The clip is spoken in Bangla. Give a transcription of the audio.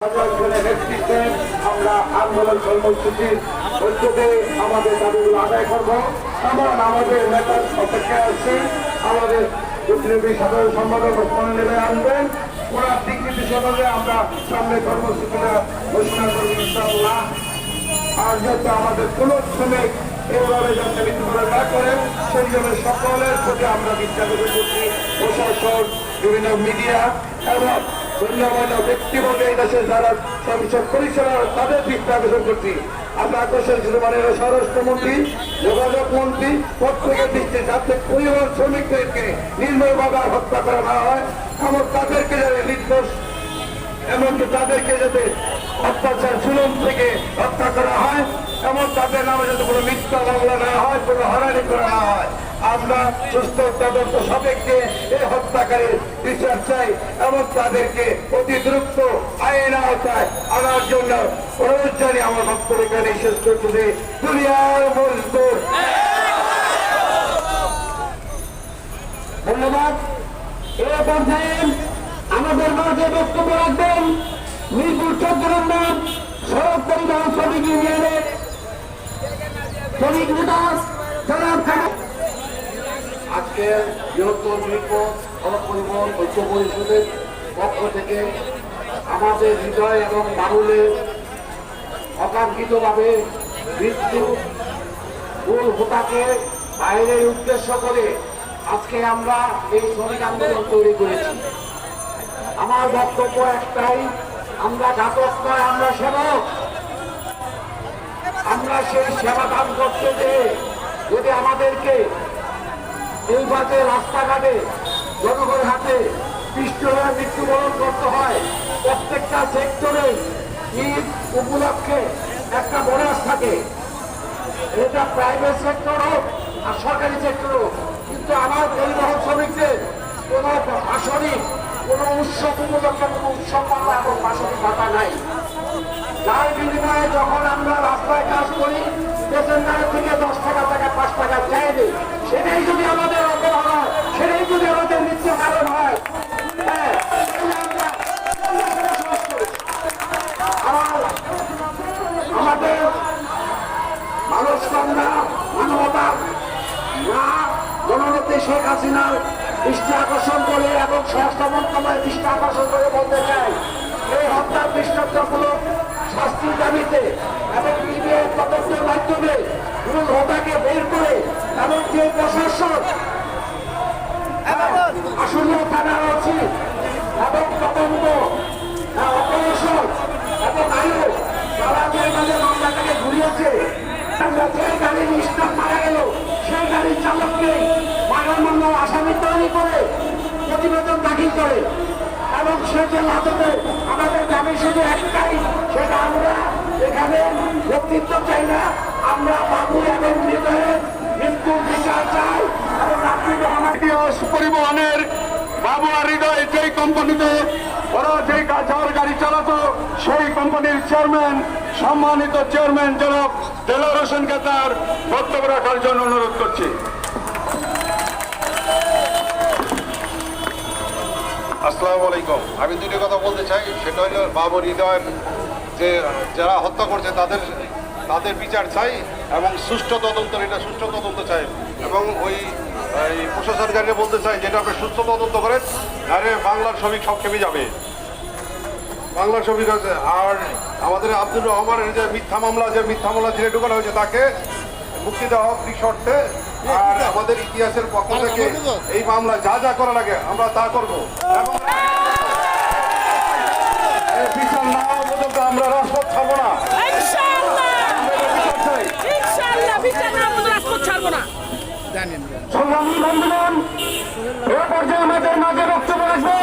আমরা আন্দোলন কর্মসূচির ঐক্যতে আমাদের দাবিগুলো আদায় করবো। এমন আমাদের নেতার অপেক্ষায় আছে, আমাদের সাধারণ সম্পাদক ওসমান নেমে আনবেন। ওনার স্বীকৃতি সভাবে আমরা সামনে কর্মসূচিটা ঘোষণা করবো ইনশাআল্লাহ। আর যাতে আমাদের কোন শ্রমিক এইভাবে যাতে মৃত্যুবরণ না করেন সেই জন্য সকলের প্রতি আমরা বিজ্ঞাপন করছি। প্রশাসন, বিভিন্ন মিডিয়া এবং গণ্যমান্য ব্যক্তিবর্গ এই দেশের যারা সংসদ পরিচালনা তাদের দিকটা আকর্ষণ করছি। আমরা আকর্ষণ ছিল মাননীয় স্বরাষ্ট্রমন্ত্রী, যোগাযোগ মন্ত্রী প্রত্যেকের দৃষ্টি যাতে পরিবহন শ্রমিকদেরকে নির্মমভাবে হত্যা করা না হয় এবং তাদেরকে যাতে নির্দোষ এমনকি তাদেরকে যাতে অত্যাচার জুলুম থেকে হত্যা করা হয় এমন তাদের নামে যাতে কোনো মিথ্যা মামলা না হয়, কোনো হয়রানি করা না হয়। আমরা সুস্থ তদন্ত সাপেক্ষে এই হত্যাকারীর বিচার চাই এবং তাদেরকে অতি দ্রুত আইন আওতায় আনার জন্য অনুরোধ জানিয়ে আমার বক্তব্য এখানে শেষ করতেছি। দুনিয়ার মজদুর। ধন্যবাদ। এ পর্যায়ে আমাদের মাঝে বক্তব্য রাখবেন মিরপুর 14 নম্বর সড়ক পরিবহন শ্রমিক ইউনিয়নের শ্রমিক নেতা জনাব খান। আজকে বৃহত্তর মিরপুর সড়ক পরিবহন ঐক্য পরিষদের পক্ষ থেকে আমাদের হৃদয় এবং বাহুলে অকাঙ্ক্ষিতভাবে মৃত্যু মূল হোতাকে বাইরের উদ্দেশ্য করে আজকে আমরা এই শ্রমিক আন্দোলন তৈরি করেছি। আমার বক্তব্য একটাই, আমরা ঘাতক নয়, আমরা সেবক। আমরা সেই সেবা দান করতে যে যদি আমাদেরকে এইভাবে রাস্তাঘাটে জনগণের হাতে পিষ্ট হয়ে মৃত্যুবরণ করতে হয়, প্রত্যেকটা সেক্টরে ঈদ উপলক্ষে একটা বোনাস থাকে, এটা প্রাইভেট সেক্টর হোক আর সরকারি সেক্টর হোক, কিন্তু আমার পরিবহন শ্রমিকদের কোন আসনিক কোন উৎসব উপলক্ষে কোন উৎসব পাওয়া এবং মাসিক ভাতা নাই। যার বিনিময়ে যখন আমরা রাস্তায় কাজ করি পেসেঞ্জারের থেকে 10 টাকা 5 টাকা চাই দিই, সেটাই যদি আমাদের অপরাধ হয়, সেটাই যদি আমাদের মৃত্যু কারণ হয়, আমাদের মানুষকন্যা মানবতা না জননেত্রী শেখ হাসিনার দৃষ্টি আকর্ষণ করে এবং স্বরাষ্ট্র মন্ত্রণালয়ের দৃষ্টি আকর্ষণ করে বলতে চাই, এই হত্যার দৃষ্টান্তমূলক শাস্তির দাবিতে এবং সিবিআই তদন্তের মাধ্যমে মূল হোতাকে বের করে এবং যে প্রশাসন আসন্ন থানার উচিত এবং তদন্ত অপারেশন এবং আয়ু তারা যে মামলাটাকে ঘুরিয়েছে, আমরা যে গাড়ির স্টাফ মারা গেল সেই গাড়ির চালককে মানব আসামি তৈরি করে প্রতিবেদন দাখিল করে এবং সেটা হাতে আমাদের দাবি শুধু একটাই, সেটা আমরা এখানে বক্তৃত্ব চাই না, আমরা বাবু এবং হৃদয়ের মৃত্যুর বিচার চাই এবং আপনি পরিবহনের বাবু আর হৃদয় যেই কোম্পানিতে ওরা যেই গাড়ি চালাতো সেই কোম্পানির চেয়ারম্যান সম্মানিত চেয়ারম্যান জনাব দেলোয়ার হোসেনকে তার বক্তব্য রাখার জন্য অনুরোধ করছি। আসসালামু আলাইকুম। আমি দুটি কথা বলতে চাই, সেটা হলো বাবু হৃদয়ের যে যারা হত্যা করছে তাদের বিচার চাই এবং সুষ্ঠু তদন্ত, এটা সুষ্ঠু তদন্ত চাই এবং ওই প্রশাসনকারীকে বলতে চাই যেটা আপনি সুস্থ তদন্ত করেন, আরে বাংলার শ্রমিক সব খেপে যাবে, বাংলার শ্রমিক আছে। আর আমাদের আব্দুর রহমানের যে মিথ্যা মামলা জেলে ঢুকানো হয়েছে তাকে মুক্তি দেওয়া হোক শর্তে। আর আমাদের ইতিহাসের পক্ষ থেকে এই মামলা যা যা করা লাগে আমরা তা করবো এবং